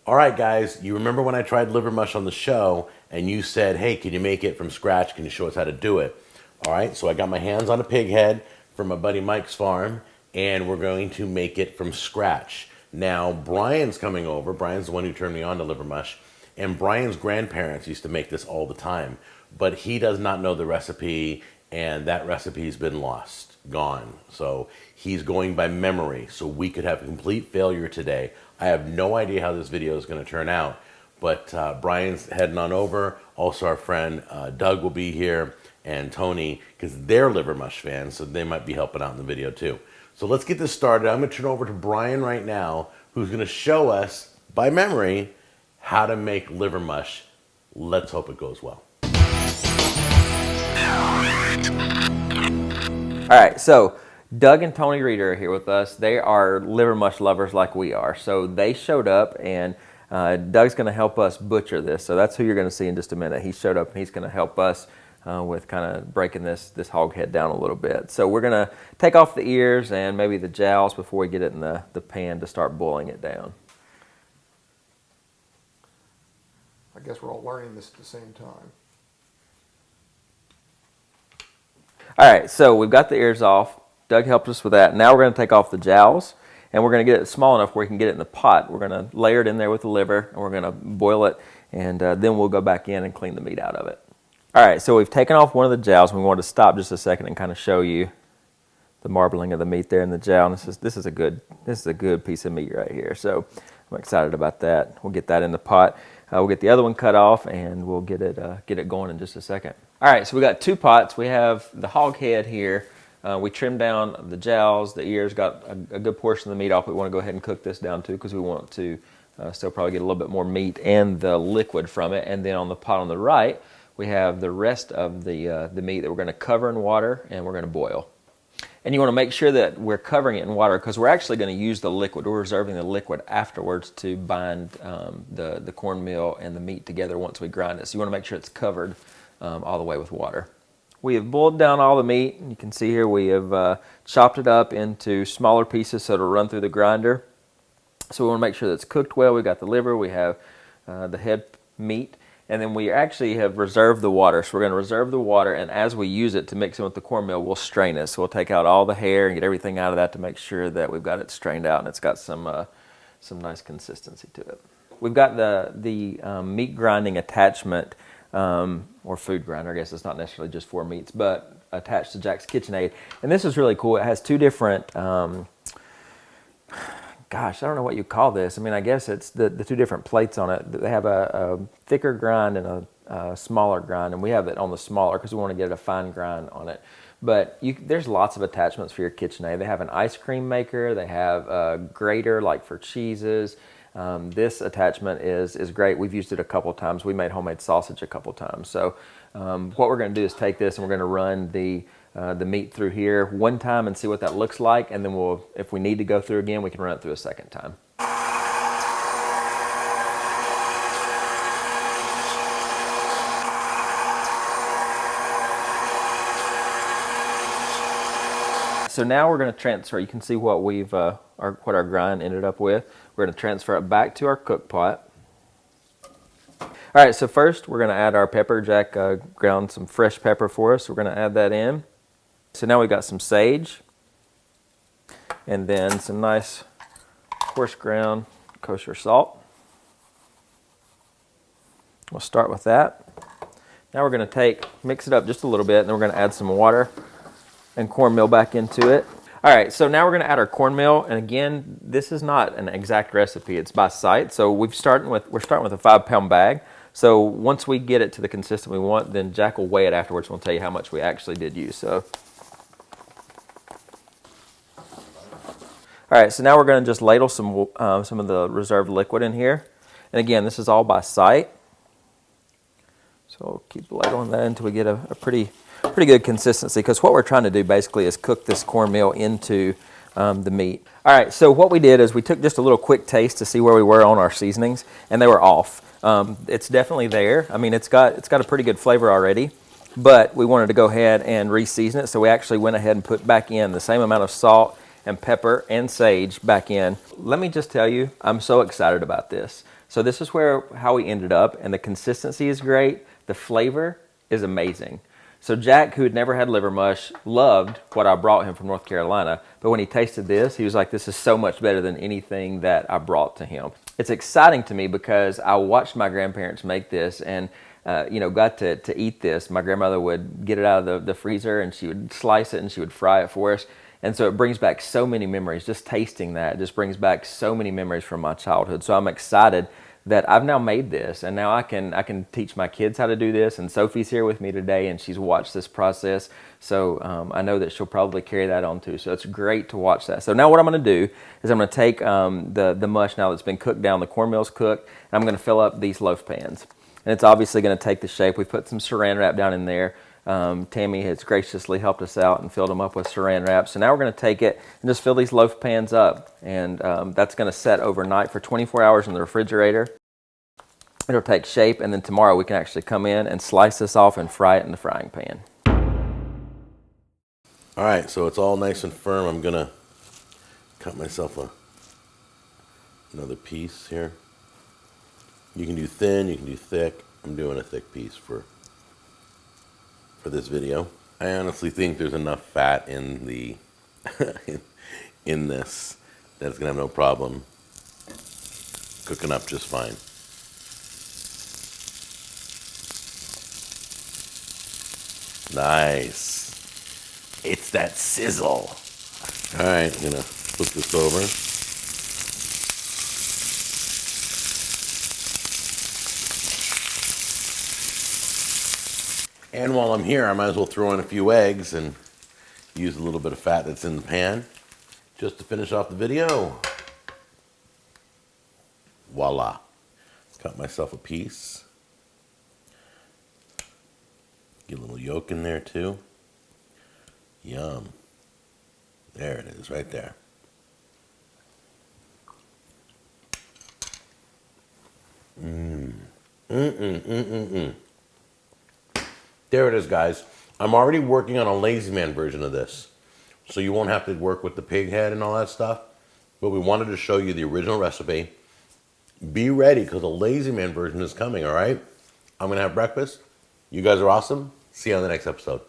All right, guys, you remember when I tried liver mush on the show and you said, hey, can you make it from scratch? Can you show us how to do it? All right, so I got my hands on a pig head from my buddy Mike's farm, and we're going to make it from scratch. Now, Brian's coming over. Brian's the one who turned me on to liver mush, and Brian's grandparents used to make this all the time, but he does not know the recipe, and that recipe's been lost, gone. So he's going by memory, so we could have complete failure today. I have no idea how this video is going to turn out, but Brian's heading on over. Also, our friend Doug will be here, and Tony, because they're liver mush fans, so they might be helping out in the video too. So let's get this started. I'm going to turn over to Brian right now, who's going to show us, by memory, how to make liver mush. Let's hope it goes well. All right, so Doug and Tony Reeder are here with us. They are liver mush lovers like we are. So they showed up, and Doug's going to help us butcher this. So that's who you're going to see in just a minute. He showed up, and he's going to help us with kind of breaking this hog head down a little bit. So we're going to take off the ears and maybe the jowls before we get it in the pan to start boiling it down. I guess we're all learning this at the same time. All right, so we've got the ears off. Doug helped us with that. Now we're going to take off the jowls, and we're going to get it small enough where we can get it in the pot. We're going to layer it in there with the liver, and we're going to boil it, and then we'll go back in and clean the meat out of it. All right, so we've taken off one of the jowls, and we wanted to stop just a second and kind of show you the marbling of the meat there in the jowl. And this is a good piece of meat right here. So I'm excited about that. We'll get that in the pot. We'll get the other one cut off, and we'll get it going in just a second. All right, so we got two pots. We have the hog head here. We trimmed down the jowls, the ears, got a good portion of the meat off. We want to go ahead and cook this down too, because we want to still probably get a little bit more meat and the liquid from it. And then on the pot on the right, we have the rest of the meat that we're going to cover in water and we're going to boil. And you want to make sure that we're covering it in water, because we're actually going to use the liquid. We're reserving the liquid afterwards to bind the cornmeal and the meat together once we grind it. So you want to make sure it's covered all the way with water. We have boiled down all the meat. You can see here we have chopped it up into smaller pieces so it'll run through the grinder. So we want to make sure that it's cooked well. We've got the liver, we have the head meat, and then we actually have reserved the water. So we're going to reserve the water, and as we use it to mix in with the cornmeal, we'll strain it. So we'll take out all the hair and get everything out of that to make sure that we've got it strained out and it's got some nice consistency to it. We've got the meat grinding attachment, or food grinder. I guess it's not necessarily just for meats, but attached to Jack's KitchenAid. And this is really cool. It has two different, gosh, I don't know what you call this. I mean, I guess it's the two different plates on it. They have a thicker grind and a smaller grind, and we have it on the smaller because we want to get a fine grind on it. But there's lots of attachments for your KitchenAid. They have an ice cream maker. They have a grater like for cheeses. This attachment is great. We've used it a couple times. We made homemade sausage a couple times. So what we're going to do is take this and we're going to run the meat through here one time and see what that looks like, and then if we need to go through again, we can run it through a second time. So now we're going to transfer. You can see what what our grind ended up with. We're going to transfer it back to our cook pot. All right, so first we're going to add our pepper. Jack ground some fresh pepper for us. We're going to add that in. So now we've got some sage, and then some nice coarse ground kosher salt. We'll start with that. Now we're going to mix it up just a little bit, and then we're going to add some water and cornmeal back into it. All right, so now we're going to add our cornmeal, and again, this is not an exact recipe; it's by sight. So we're starting with a 5-pound bag. So once we get it to the consistency we want, then Jack will weigh it afterwards, and we'll tell you how much we actually did use. So, all right, so now we're going to just ladle some of the reserved liquid in here, and again, this is all by sight. So we'll keep ladling that until we get a pretty good consistency, because what we're trying to do basically is cook this cornmeal into the meat. All right, so what we did is we took just a little quick taste to see where we were on our seasonings, and they were off. It's definitely there. I mean, it's got a pretty good flavor already, but we wanted to go ahead and re-season it, so we actually went ahead and put back in the same amount of salt and pepper and sage back in. Let me just tell you, I'm so excited about this. So this is how we ended up, and the consistency is great. The flavor is amazing. So Jack, who had never had liver mush, loved what I brought him from North Carolina. But when he tasted this, he was like, this is so much better than anything that I brought to him. It's exciting to me because I watched my grandparents make this and got to eat this. My grandmother would get it out of the freezer and she would slice it and she would fry it for us. And so it brings back so many memories. Just tasting that just brings back so many memories from my childhood. So I'm excited that I've now made this, and now I can teach my kids how to do this. And Sophie's here with me today, and she's watched this process. So I know that she'll probably carry that on too. So it's great to watch that. So now what I'm going to do is I'm going to take the mush now that's been cooked down. The cornmeal's cooked, and I'm going to fill up these loaf pans. And it's obviously going to take the shape. We put some saran wrap down in there. Tammy has graciously helped us out and filled them up with saran wrap. So now we're going to take it and just fill these loaf pans up. And that's going to set overnight for 24 hours in the refrigerator. It'll take shape, and then tomorrow we can actually come in and slice this off and fry it in the frying pan. All right, so it's all nice and firm. I'm going to cut myself another piece here. You can do thin, you can do thick. I'm doing a thick piece for this video. I honestly think there's enough fat in the in this that it's gonna have no problem cooking up just fine. Nice. It's that sizzle. All right, I'm gonna flip this over. And while I'm here, I might as well throw in a few eggs and use a little bit of fat that's in the pan just to finish off the video. Voila. Cut myself a piece. Get a little yolk in there too. Yum. There it is, right there. There it is, guys. I'm already working on a lazy man version of this, so you won't have to work with the pig head and all that stuff. But we wanted to show you the original recipe. Be ready, because a lazy man version is coming, all right? I'm going to have breakfast. You guys are awesome. See you on the next episode.